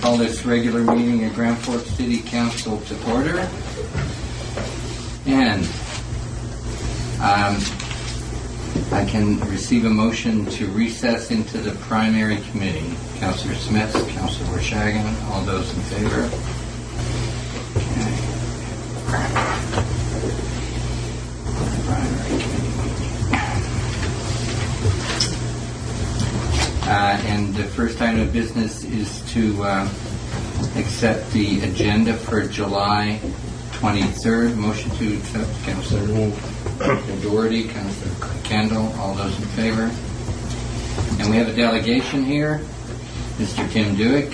call this regular meeting of Grand Forks City Council to order. And I can receive a motion to recess into the primary committee. Councillor Smith, Councillor Wershagen, all those in favor? Okay. Primary committee. And the first item of business is to accept the agenda for July 23rd. Motion to accept. Councillor Doherty, Councillor Kendall, all those in favor. And we have a delegation here, Mr. Tim Dewick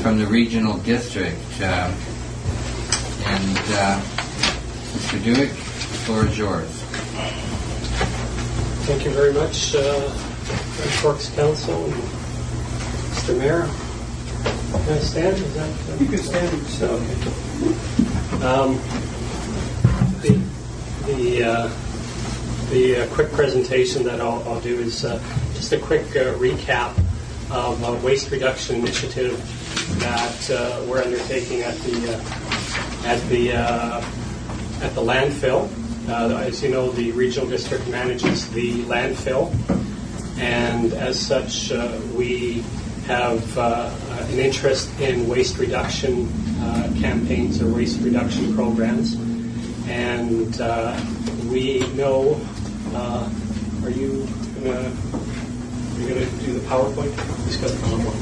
from the regional district. Mr. Dewick, the floor is yours. Thank you very much, Grand Forks Council and Mr. Mayor. Can I stand? Is that, you can stand. Okay. The quick presentation that I'll do is just a quick recap of a waste reduction initiative that we're undertaking at the landfill. As you know, the regional district manages the landfill, and as such, we have an interest in waste reduction campaigns or waste reduction programs. And we know, are you going to do the PowerPoint? Who's got the PowerPoint?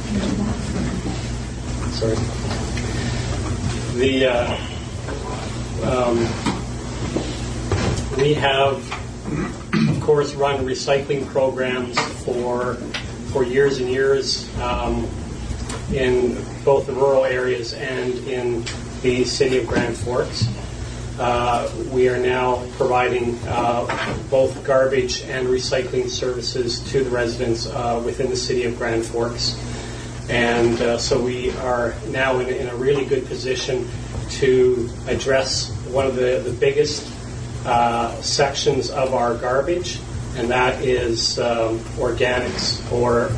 Sorry. We have, of course, run recycling programs for years and years in both the rural areas and in the city of Grand Forks. We are now providing both garbage and recycling services to the residents within the city of Grand Forks. And so we are now in a really good position to address one of the biggest sections of our garbage, and that is organics or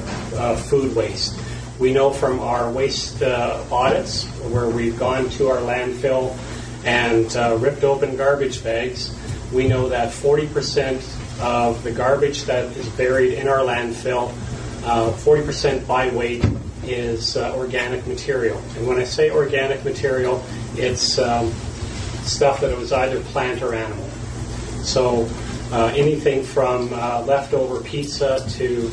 food waste. We know from our waste audits, where we've gone to our landfill and ripped open garbage bags, we know that 40% of the garbage that is buried in our landfill, 40% by weight, is organic material. And when I say organic material, it's stuff that was either plant or animal. So anything from leftover pizza to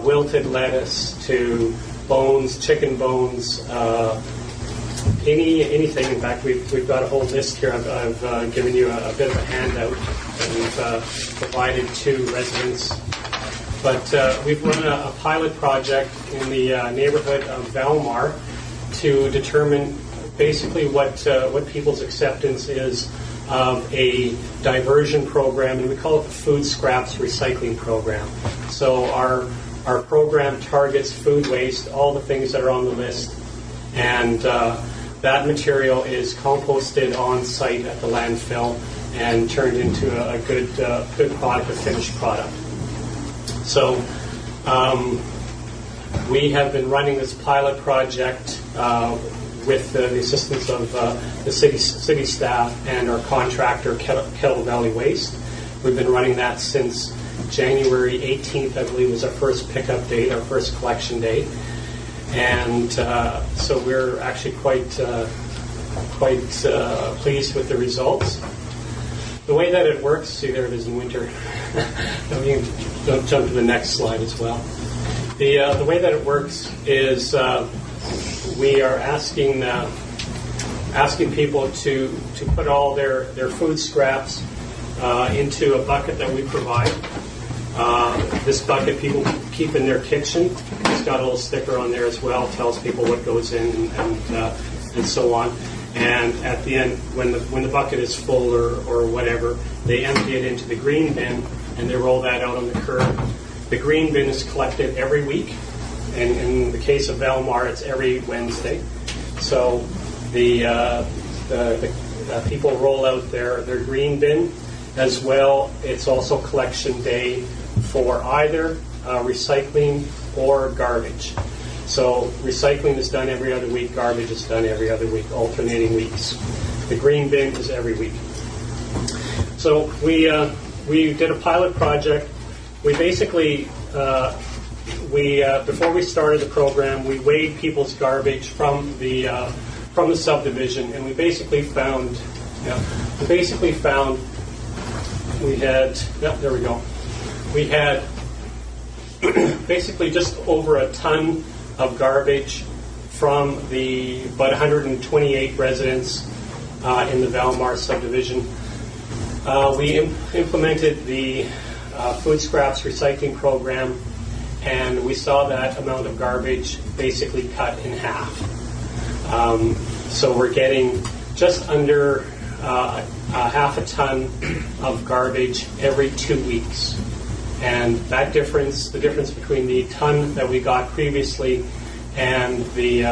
wilted lettuce to bones, chicken bones, anything. In fact, we've got a whole list here. I've given you a bit of a handout that we've provided to residents. But we've run a pilot project in the neighborhood of Valmar to determine basically what people's acceptance is of a diversion program, and we call it the Food Scraps Recycling Program. So our program targets food waste, all the things that are on the list, and that material is composted on site at the landfill and turned into a good product, a finished product. So we have been running this pilot project with the assistance of the city staff and our contractor, Kettle Valley Waste. We've been running that since January 18th, I believe, was our first pickup date, our first collection date. And so we're actually quite pleased with the results. The way that it works, see, there it is in winter. You can jump to the next slide as well. The way that it works is we are asking people to put all their food scraps into a bucket that we provide. This bucket people keep in their kitchen. It's got a little sticker on there as well, tells people what goes in and so on. And at the end, when the bucket is full or whatever, they empty it into the green bin and they roll that out on the curb. The green bin is collected every week, and in the case of Valmar, it's every Wednesday. So the people roll out their green bin as well. It's also collection day for either recycling or garbage. So recycling is done every other week, garbage is done every other week, alternating weeks. The green bin is every week. So we did a pilot project. We basically, before we started the program, we weighed people's garbage from the subdivision, and we basically found, we had basically just over a ton of garbage from the about 128 residents in the Valmar subdivision. We implemented the food scraps recycling program, and we saw that amount of garbage basically cut in half. So we're getting just under half a ton of garbage every 2 weeks. And that difference, the difference between the ton that we got previously and the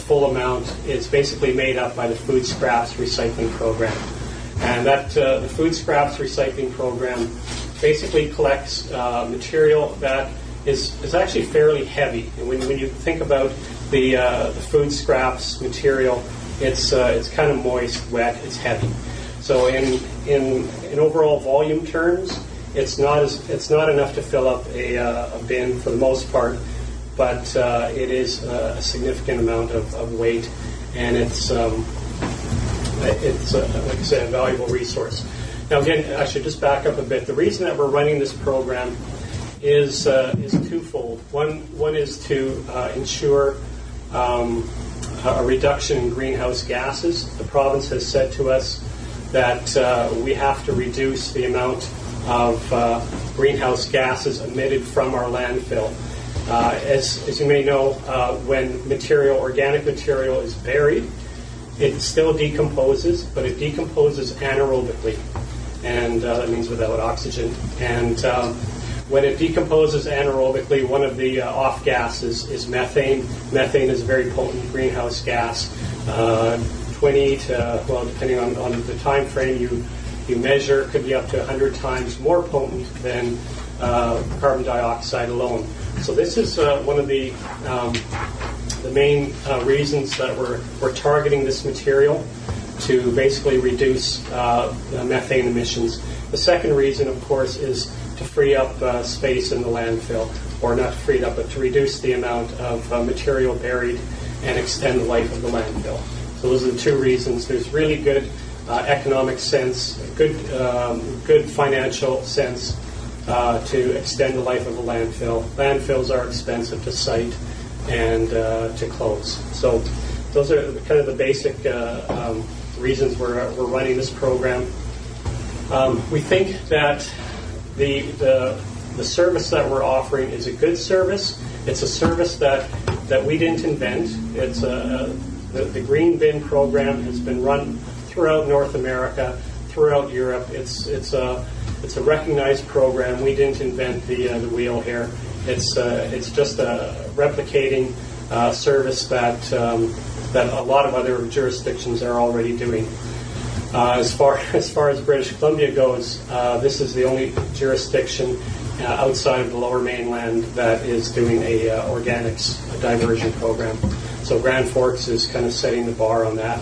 full amount, is basically made up by the food scraps recycling program. And that the food scraps recycling program basically collects material that is actually fairly heavy. And when you think about the food scraps material, it's kind of moist, wet, it's heavy. So in overall volume terms, it's not enough to fill up a bin for the most part, but it is a significant amount of weight, and it's like I said, a valuable resource. Now again, I should just back up a bit. The reason that we're running this program is twofold. One is to ensure a reduction in greenhouse gases. The province has said to us that we have to reduce the amount of greenhouse gases emitted from our landfill. As you may know, when organic material is buried, it still decomposes, but it decomposes anaerobically, and that means without oxygen. And when it decomposes anaerobically, one of the off gases is methane. Methane is a very potent greenhouse gas. 20 to, well, depending on the time frame you measure, could be up to 100 times more potent than carbon dioxide alone. So this is one of the main reasons that we're targeting this material, to basically reduce the methane emissions. The second reason, of course, is to free up space in the landfill, or not free it up, but to reduce the amount of material buried and extend the life of the landfill. So those are the two reasons. There's really good economic sense, good financial sense to extend the life of a landfill. Landfills are expensive to site and to close. So those are kind of the basic reasons we're running this program. We think that the service that we're offering is a good service. It's a service that we didn't invent. It's the Green Bin program has been run throughout North America, throughout Europe. It's a recognized program. We didn't invent the wheel here. It's just a replicating service that a lot of other jurisdictions are already doing. As far as British Columbia goes, this is the only jurisdiction outside of the Lower Mainland that is doing a organics diversion program. So Grand Forks is kind of setting the bar on that.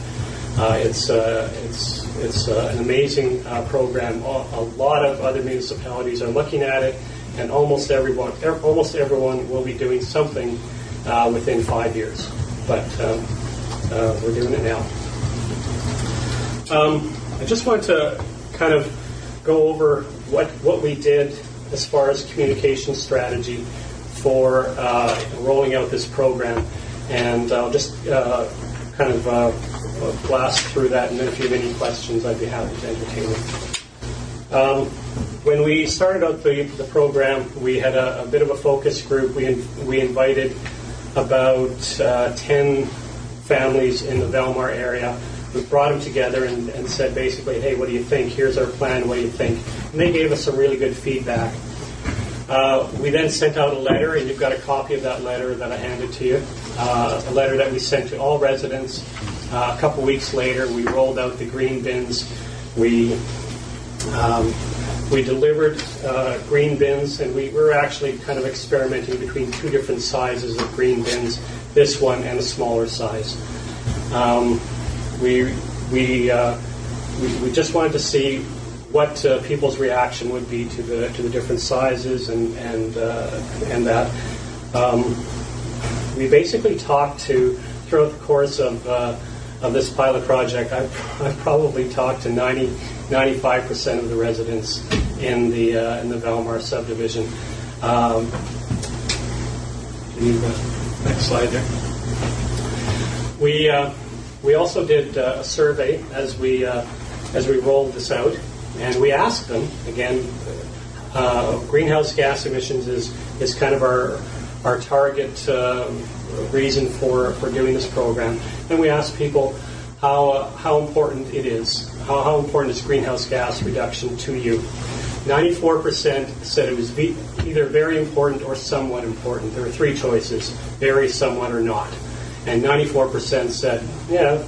It's an amazing program. A lot of other municipalities are looking at it, and almost everyone will be doing something within 5 years. But we're doing it now. I just want to kind of go over what we did as far as communication strategy for rolling out this program, and I'll just kind of blast through that, and then if you have any questions, I'd be happy to entertain them. When we started out the program, we had a bit of a focus group. We invited about 10 families in the Valmar area. We brought them together and said basically, hey, what do you think? Here's our plan, what do you think? And they gave us some really good feedback. We then sent out a letter, and you've got a copy of that letter that I handed to you, a letter that we sent to all residents. A couple weeks later, we rolled out the green bins. We We delivered green bins, and we were actually kind of experimenting between two different sizes of green bins, this one and a smaller size. We just wanted to see what people's reaction would be to the different sizes and that. We basically talked to, throughout the course of this pilot project, I've probably talked to 95% of the residents in the Valmar subdivision. You need the next slide there. We also did a survey as we rolled this out, and we asked them again. Greenhouse gas emissions is kind of our target reason for doing this program, and we asked people how important it is. How important is greenhouse gas reduction to you? 94% said it was either very important or somewhat important. There were three choices: very, somewhat, or not. And 94% said, yeah.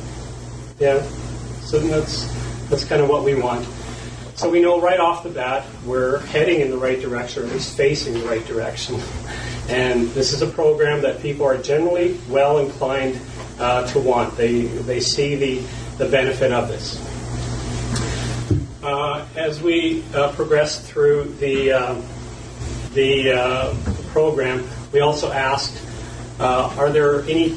So that's kind of what we want. So we know right off the bat we're heading in the right direction, or at least facing the right direction. And this is a program that people are generally well inclined to want. They see the benefit of this. As we progressed through the program, we also asked, are there any?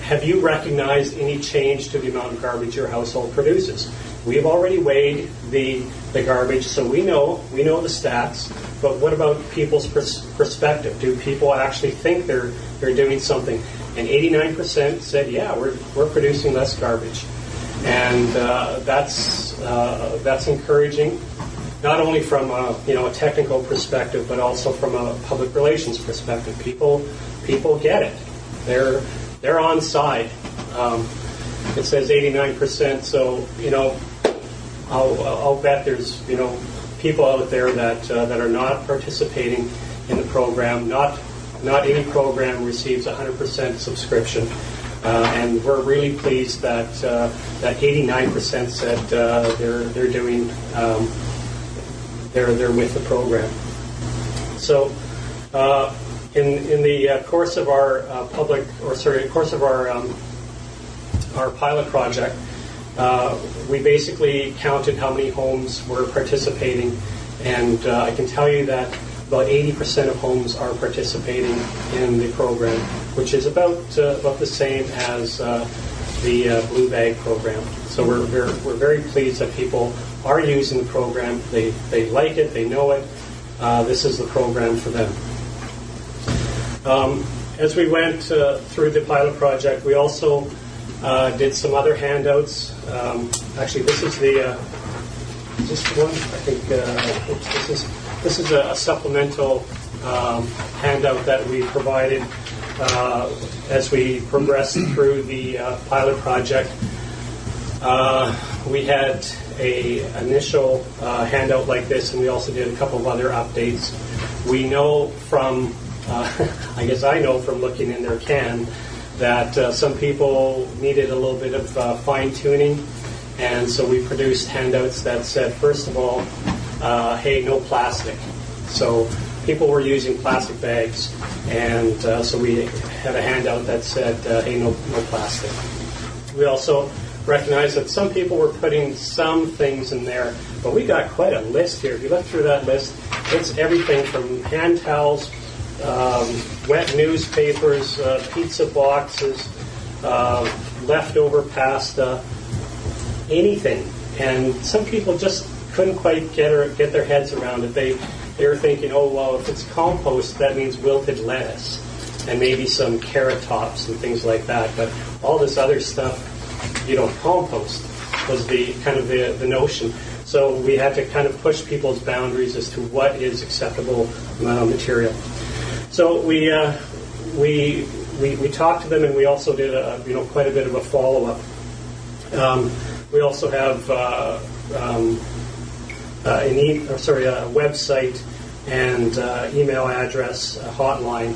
Have you recognized any change to the amount of garbage your household produces? We've already weighed the garbage, so we know the stats. But what about people's perspective? Do people actually think they're doing something? And 89% said, yeah, we're producing less garbage, and that's encouraging. Not only from a technical perspective, but also from a public relations perspective. People get it. They're on side. It says 89%, so I'll bet there's people out there that are not participating in the program. Not any program receives 100% subscription, and we're really pleased that 89% said they're doing. They're with the program. So, in the course of our our pilot project, we basically counted how many homes were participating, and I can tell you that about 80% of homes are participating in the program, which is about the same as the Blue Bag program. So we're very pleased that people are using the program. They like it. They know it. This is the program for them. As we went through the pilot project, we also did some other handouts. Actually, this is the just one. I think this is a supplemental handout that we provided as we progressed through the pilot project. We had a initial handout like this, and we also did a couple of other updates. We know from, I guess I know from looking in their can, that some people needed a little bit of fine-tuning, and so we produced handouts that said, first of all, hey, no plastic. So people were using plastic bags, and so we had a handout that said, hey, no plastic. We also recognize that some people were putting some things in there, but we got quite a list here. If you look through that list, it's everything from hand towels, wet newspapers, pizza boxes, leftover pasta, anything. And some people just couldn't quite get their heads around it. They were thinking, oh, well, if it's compost, that means wilted lettuce and maybe some carrot tops and things like that. But all this other stuff, compost was the kind of the notion. So we had to kind of push people's boundaries as to what is acceptable material. So we talked to them, and we also did quite a bit of a follow-up. We also have a website and email address, a hotline.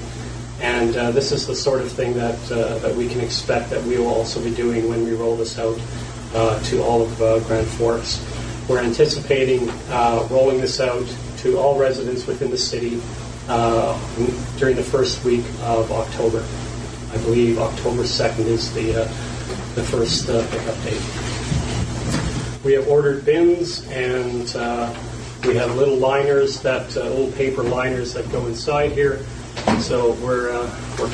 And this is the sort of thing that we can expect that we will also be doing when we roll this out to all of Grand Forks. We're anticipating rolling this out to all residents within the city during the first week of October. I believe October 2nd is the first pickup date. We have ordered bins, and we have little liners, little paper liners that go inside here. So we're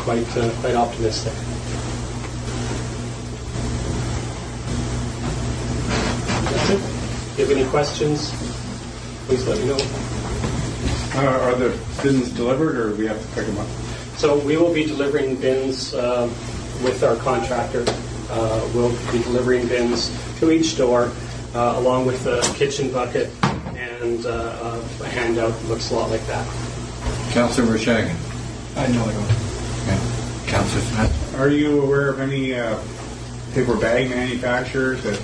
quite optimistic. That's it. If you have any questions, please let me know. Are the bins delivered, or do we have to pick them up? So we will be delivering bins with our contractor. We'll be delivering bins to each door, along with a kitchen bucket and a handout that looks a lot like that. Councillor Vershagin. I know I don't. Okay. Councillor Smith. Are you aware of any paper bag manufacturers that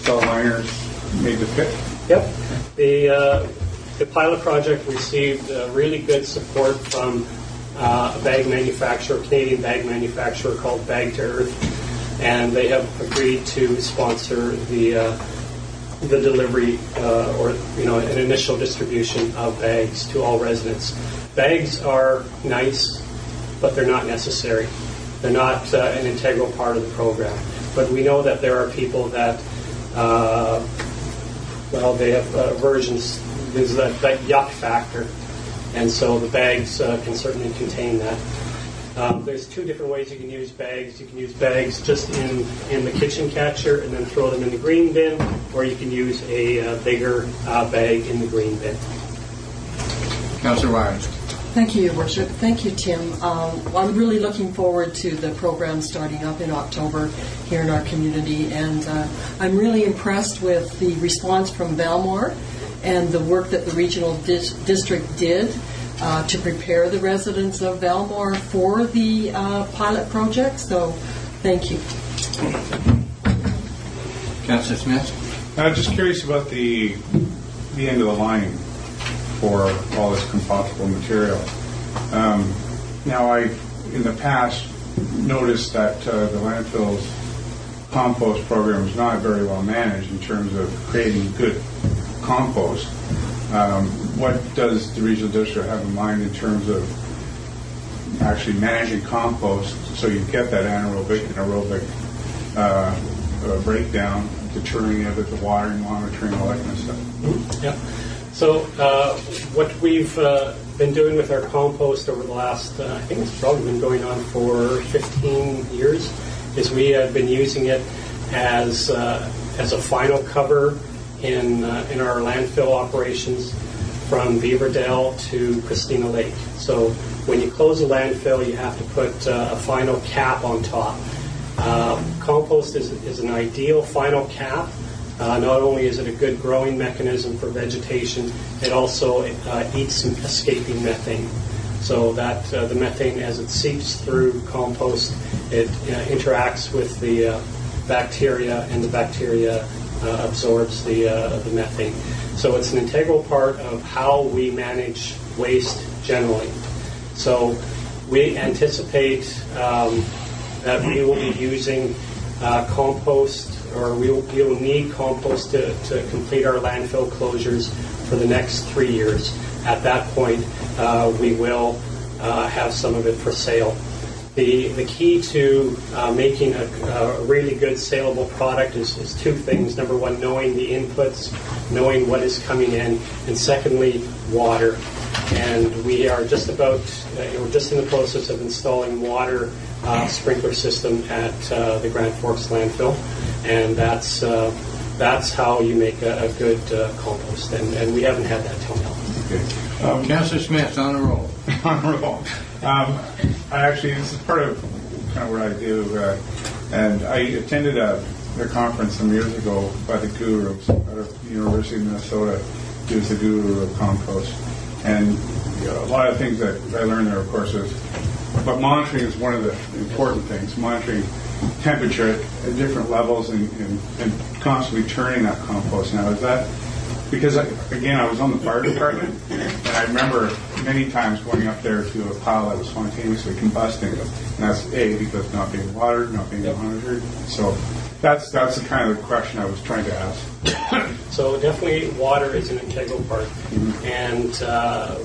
sell liners made to fit? Yep. The pilot project received really good support from a bag manufacturer, a Canadian bag manufacturer called Bag to Earth, and they have agreed to sponsor the delivery or an initial distribution of bags to all residents. Bags are nice, but they're not necessary. They're not an integral part of the program. But we know that there are people that they have aversions. There's that yuck factor, and so the bags can certainly contain that. There's two different ways you can use bags. You can use bags just in the kitchen catcher and then throw them in the green bin, or you can use a bigger bag in the green bin. Councillor Wires. Thank you, Your Worship. Thank you, Tim. I'm really looking forward to the program starting up in October here in our community, and I'm really impressed with the response from Valmore and the work that the regional district did to prepare the residents of Valmore for the pilot project. So, thank you. Councillor Smith. I'm just curious about the end of the line for all this compostable material. Now, I, in the past, noticed that the landfill's compost program is not very well managed in terms of creating good compost. What does the regional district have in mind in terms of actually managing compost so you get that anaerobic and aerobic breakdown, deterring it at the watering, monitoring, all that kind of stuff? Mm-hmm. Yeah. So what we've been doing with our compost over the last, I think it's probably been going on for 15 years, is we have been using it as a final cover in our landfill operations from Beaverdale to Christina Lake. So when you close a landfill, you have to put a final cap on top. Compost is an ideal final cap. Not only is it a good growing mechanism for vegetation, it also eats some escaping methane. So that the methane, as it seeps through compost, it interacts with the bacteria, and the bacteria absorbs the methane. So it's an integral part of how we manage waste generally. So we anticipate that we will be using compost, or we will need compost to complete our landfill closures for the next 3 years. At that point, we will have some of it for sale. The key to making a really good saleable product is two things. Number one, knowing the inputs, knowing what is coming in, and secondly, water. And we are just about, we're just in the process of installing water sprinkler system at the Grand Forks landfill, and that's how you make a good compost. And we haven't had that till now. Okay. Councillor Smith, on a roll. On a roll. Actually, this is part of kind of what I do, and I attended a conference some years ago by the gurus out of the University of Minnesota, who's the guru of compost. And a lot of things that I learned there, of course, is, but monitoring is one of the important things. Monitoring temperature at different levels and constantly turning that compost. Now, is that Because, again, I was on the fire department, and I remember many times going up there to a pile that was spontaneously combusting. And that's, A, because not being watered, not being monitored. So that's the kind of the question I was trying to ask. So definitely water is an integral part. And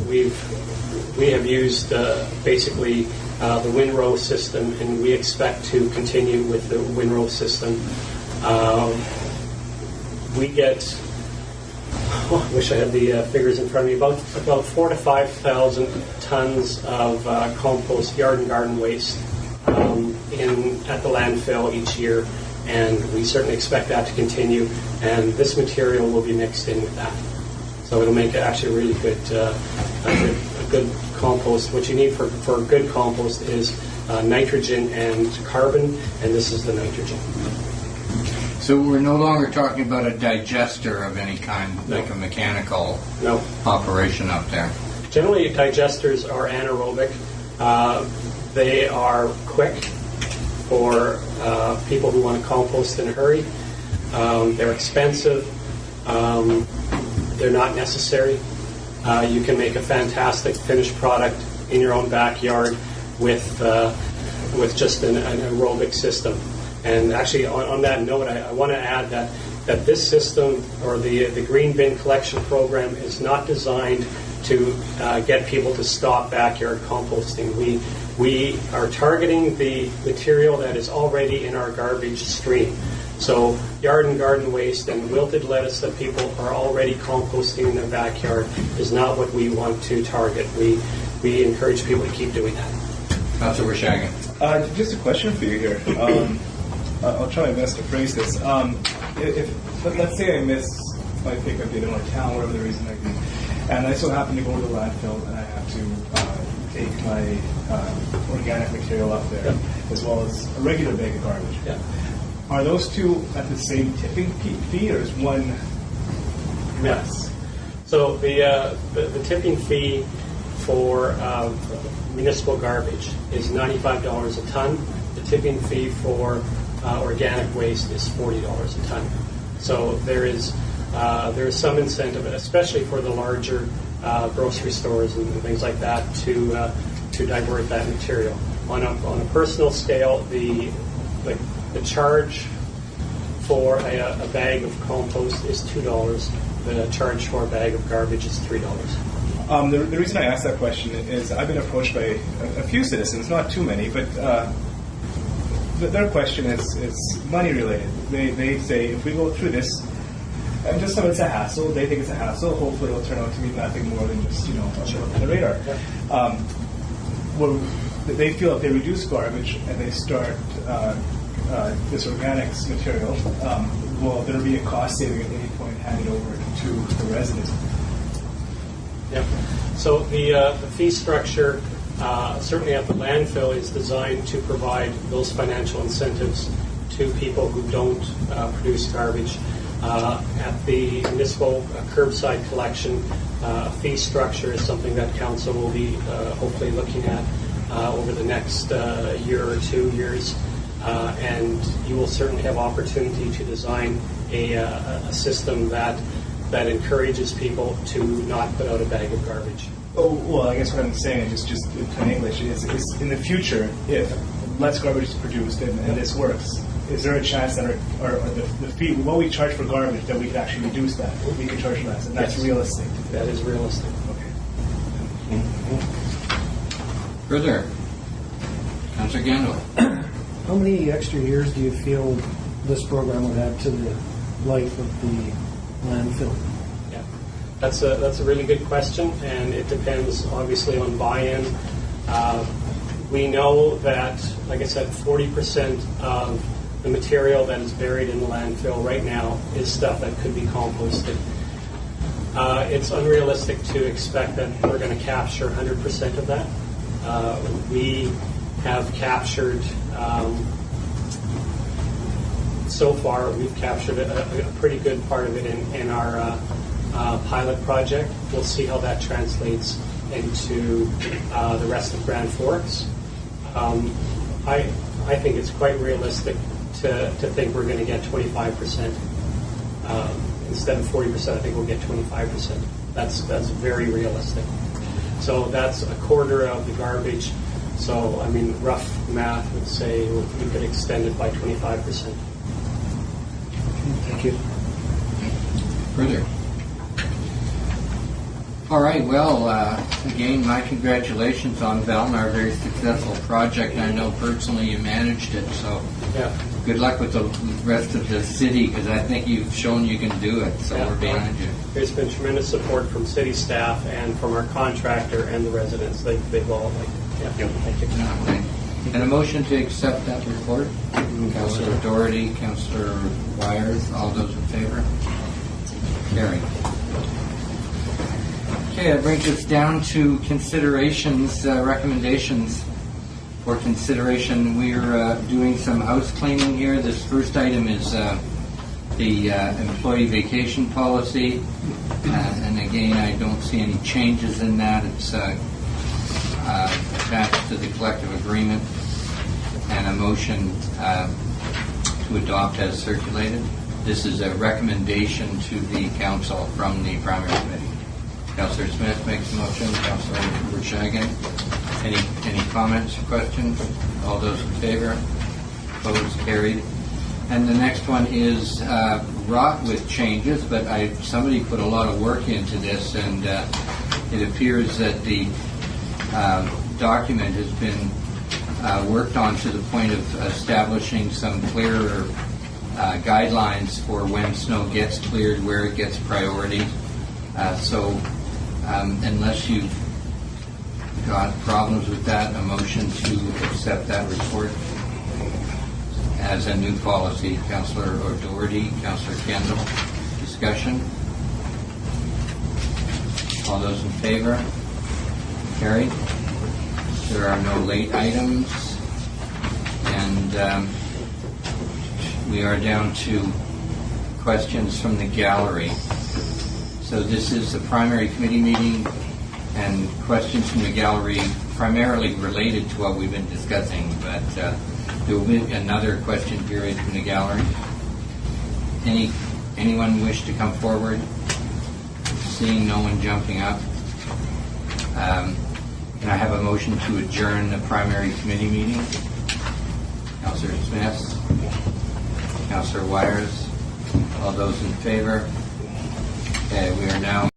we have used basically the windrow system, and we expect to continue with the windrow system. We get, I wish I had the figures in front of me, about 4,000 to 5,000 tons of compost, yard and garden waste at the landfill each year, and we certainly expect that to continue, and this material will be mixed in with that. So it'll make it actually really good, a good compost. What you need for good compost is nitrogen and carbon, and this is the nitrogen. So we're no longer talking about a digester of any kind, like a mechanical operation up there. Generally, digesters are anaerobic. They are quick for people who want to compost in a hurry. They're expensive. They're not necessary. You can make a fantastic finished product in your own backyard with just an aerobic system. And actually, on that note, I want to add that this system, or the green bin collection program, is not designed to get people to stop backyard composting. We are targeting the material that is already in our garbage stream. So yard and garden waste and wilted lettuce that people are already composting in their backyard is not what we want to target. We encourage people to keep doing that. Councilor Shagan. Just a question for you here. I'll try my best to phrase this. Let's say I miss my pickup date in my town, whatever the reason might be, and I so happen to go to the landfill and I have to take my organic material up there, as well as a regular bag of garbage. Yeah. Are those two at the same tipping fee, or is one less? So the tipping fee for municipal garbage is $95 a ton. The tipping fee for organic waste is $40 a ton. So there is some incentive, especially for the larger grocery stores and things like that, to divert that material. On a personal scale, the charge for a bag of compost is $2. The charge for a bag of garbage is $3. The reason I asked that question is I've been approached by a few citizens, not too many, but their question is money related. They say, if we go through this, and just so it's a hassle, they think it's a hassle, hopefully it'll turn out to be nothing more than just, a blip on the radar. Well, they feel if they reduce garbage and they start this organics material, well, there'll be a cost saving at any point handed over to the residents. Yep. So the fee structure, certainly at the landfill, is designed to provide those financial incentives to people who don't produce garbage. At the municipal curbside collection, fee structure is something that council will be hopefully looking at over the next year or 2 years. And you will certainly have opportunity to design a system that encourages people to not put out a bag of garbage. Oh, well, I guess what I'm saying is just in plain English is in the future, if less garbage is produced and this works, is there a chance that the fee, what we charge for garbage, that we could actually reduce that? We could charge less, and that's realistic. That is realistic. Okay. Further, Councilor Gandil. How many extra years do you feel this program would add to the life of the landfill? Yeah, that's a really good question, and it depends obviously on buy-in. We know that, like I said, 40% of the material that is buried in the landfill right now is stuff that could be composted. It's unrealistic to expect that we're going to capture 100% of that. We have captured, so far, we've captured a pretty good part of it in our pilot project. We'll see how that translates into the rest of Grand Forks. I think it's quite realistic to think we're going to get 25% instead of 40%, I think we'll get 25%. That's very realistic. So that's a quarter of the garbage. So, I mean, rough math would say we could extend it by 25%. Thank you. Further? All right, well, again, my congratulations on Valmar, a very successful project. I know personally you managed it, so Yeah. good luck with the rest of the city, because I think you've shown you can do it, so Yeah. we're behind you. There's been tremendous support from city staff and from our contractor and the residents. They've all, thank you. And a motion to accept that report? Councillor Doherty, Councillor Wires, all those in favor? Carried. Okay, that brings us down to considerations, recommendations for consideration. We're doing some house cleaning here. This first item is the employee vacation policy. And again, I don't see any changes in that. It's attached to the collective agreement, and a motion to adopt as circulated. This is a recommendation to the council from the primary committee. Councillor Smith makes the motion. Councillor Verschagen. Any comments or questions? All those in favor? Opposed? Carried. And the next one is wrought with changes, but somebody put a lot of work into this, and it appears that the document has been worked on to the point of establishing some clearer guidelines for when snow gets cleared, where it gets priority. So unless you've got problems with that, a motion to accept that report as a new policy. Councillor O'Doherty, Councillor Kendall. Discussion? All those in favor? Carried. There are no late items, and we are down to questions from the gallery. So this is the primary committee meeting, and questions from the gallery primarily related to what we've been discussing, but there will be another question period from the gallery. Anyone wish to come forward? Seeing no one jumping up. Can I have a motion to adjourn the primary committee meeting? Councillor Smith, Councillor Wires, all those in favor? Okay, we are now